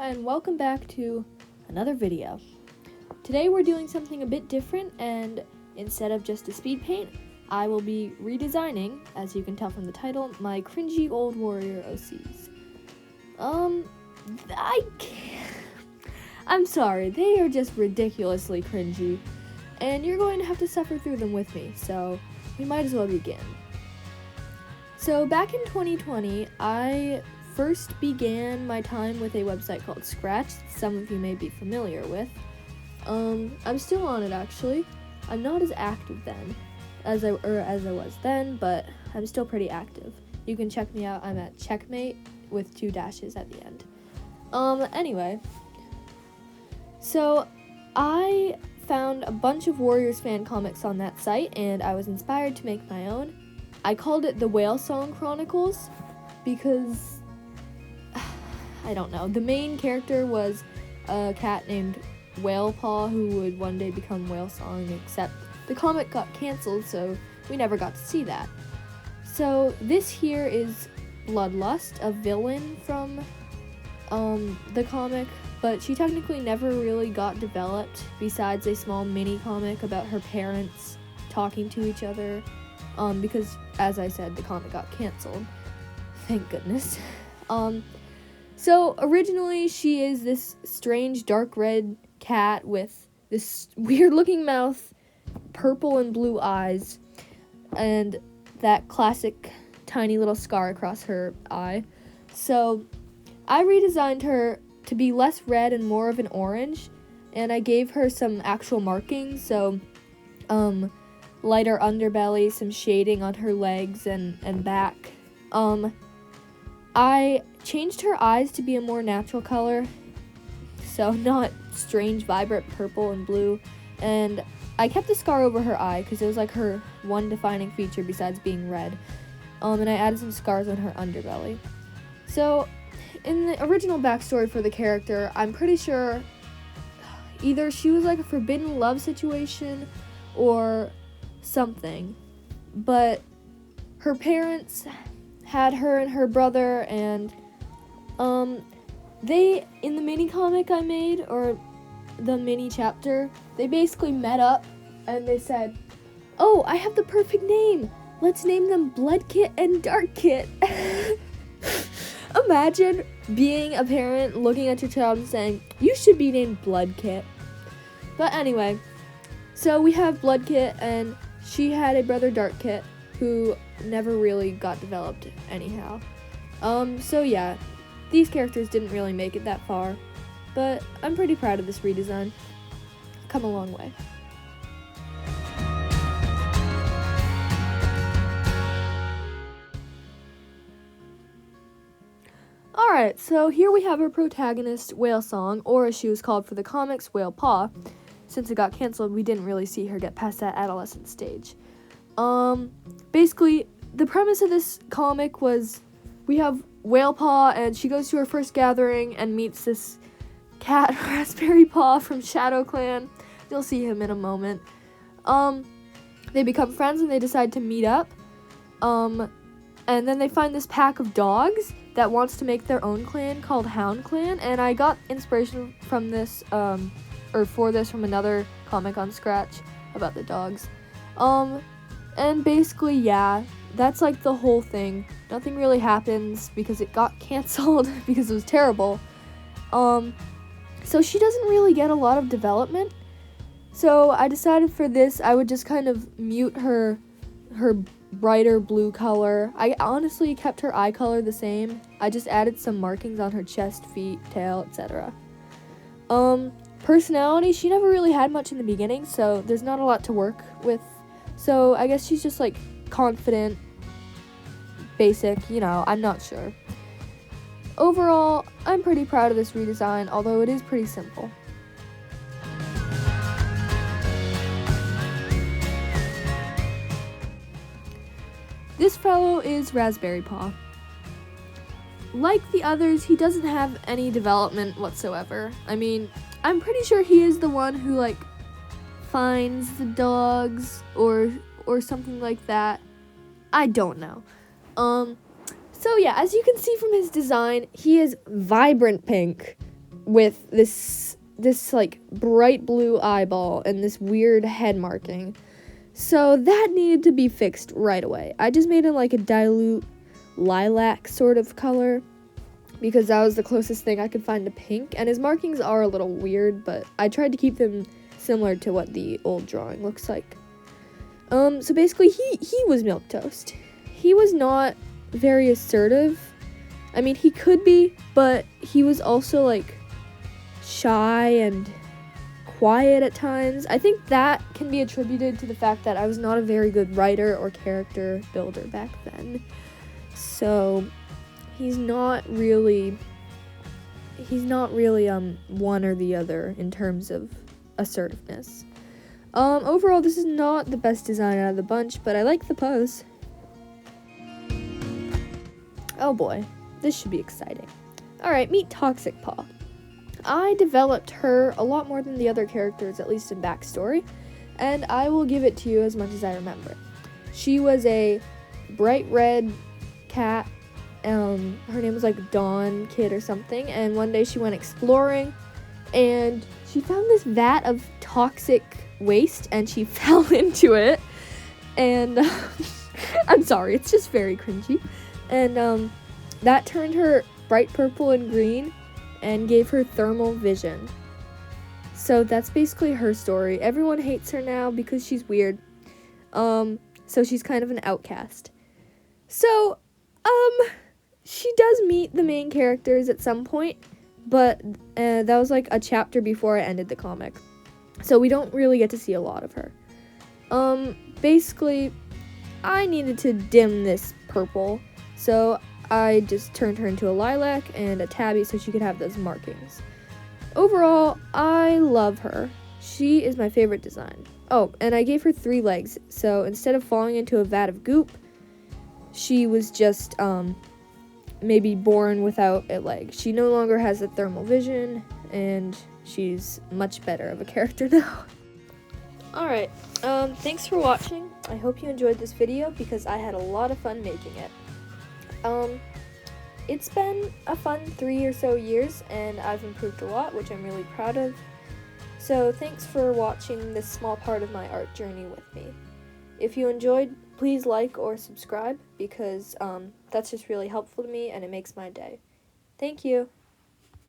and welcome back to another video. Today we're doing something a bit different, and instead of just a speed paint, I will be redesigning, as you can tell from the title, my cringy old warrior OCs. I'm sorry, they are just ridiculously cringy, and you're going to have to suffer through them with me, so we might as well begin. So back in 2020, I first began my time with a website called Scratch, some of you may be familiar with. I'm still on it actually. I'm not as active then as I was then, but I'm still pretty active. You can check me out. I'm at Checkmate with 2 dashes at the end. Anyway, so I found a bunch of Warriors fan comics on that site, and I was inspired to make my own. I called it the Whale Song Chronicles because I don't know. The main character was a cat named Whale Paw who would one day become Whale Song, except the comic got canceled, so we never got to see that. So this here is Bloodlust, a villain from the comic, but she technically never really got developed besides a small mini comic about her parents talking to each other, because, as I said, the comic got canceled. Thank goodness. So originally she is this strange dark red cat with this weird looking mouth, purple and blue eyes, and that classic tiny little scar across her eye. So I redesigned her to be less red and more of an orange, and I gave her some actual markings, so lighter underbelly, some shading on her legs and back. I changed her eyes to be a more natural color, so not strange, vibrant purple and blue, and I kept the scar over her eye because it was like her one defining feature besides being red, and I added some scars on her underbelly. So, in the original backstory for the character, I'm pretty sure either she was like a forbidden love situation or something, but her parents had her and her brother, and they, in the mini comic I made, or the mini chapter, they basically met up and they said, "Oh, I have the perfect name. Let's name them Blood Kit and Dark Kit." Imagine being a parent looking at your child and saying, "You should be named Blood Kit." But anyway, so we have Blood Kit, and she had a brother Dark Kit who never really got developed anyhow. So yeah, these characters didn't really make it that far, but I'm pretty proud of this redesign. Come a long way. Alright, so here we have our protagonist, Whale Song, or as she was called for the comics, Whale Paw. Since it got canceled, we didn't really see her get past that adolescent stage. Basically, the premise of this comic was we have Whale Paw, and she goes to her first gathering and meets this cat, Raspberry Paw from Shadow Clan. You'll see him in a moment. They become friends and they decide to meet up. And then they find this pack of dogs that wants to make their own clan called Hound Clan, and I got inspiration from this, for this from another comic on Scratch about the dogs. And basically, yeah, that's like the whole thing. Nothing really happens because it got canceled because it was terrible. So she doesn't really get a lot of development. So I decided for this, I would just kind of mute her brighter blue color. I honestly kept her eye color the same. I just added some markings on her chest, feet, tail, etc. Personality, she never really had much in the beginning, so there's not a lot to work with. So I guess she's just like confident, basic, I'm not sure. Overall, I'm pretty proud of this redesign, although it is pretty simple. This fellow is Raspberry Paw. Like the others, he doesn't have any development whatsoever. I mean, I'm pretty sure he is the one who, finds the dogs, or something like that. I don't know. So yeah, as you can see from his design, he is vibrant pink. with this like bright blue eyeball and this weird head marking. So that needed to be fixed right away. I just made it like a dilute lilac sort of color because that was the closest thing I could find to pink, and his markings are a little weird, but I tried to keep them similar to what the old drawing looks like. So basically he was milquetoast. He was not very assertive. I mean, he could be, but he was also like shy and quiet at times. I think that can be attributed to the fact that I was not a very good writer or character builder back then. So he's not really one or the other in terms of assertiveness. Overall, this is not the best design out of the bunch, but I like the pose. Oh boy, this should be exciting. Alright, meet Toxic Paw. I developed her a lot more than the other characters, at least in backstory, and I will give it to you as much as I remember. She was a bright red cat. Her name was like Dawn Kid or something, and one day she went exploring, and she found this vat of toxic waste, and she fell into it, and I'm sorry, it's just very cringy, and that turned her bright purple and green, and gave her thermal vision. So that's basically her story. Everyone hates her now because she's weird. So she's kind of an outcast. So, she does meet the main characters at some point, but that was like a chapter before I ended the comic. So we don't really get to see a lot of her. Basically, I needed to dim this purple, so I just turned her into a lilac and a tabby so she could have those markings. Overall, I love her. She is my favorite design. Oh, and I gave her 3 legs, so instead of falling into a vat of goop, she was just, maybe born without a leg. She no longer has the thermal vision, and she's much better of a character now. Alright, thanks for watching. I hope you enjoyed this video because I had a lot of fun making it. It's been a fun 3 or so years, and I've improved a lot, which I'm really proud of. So thanks for watching this small part of my art journey with me. If you enjoyed, please like or subscribe because that's just really helpful to me and it makes my day. Thank you.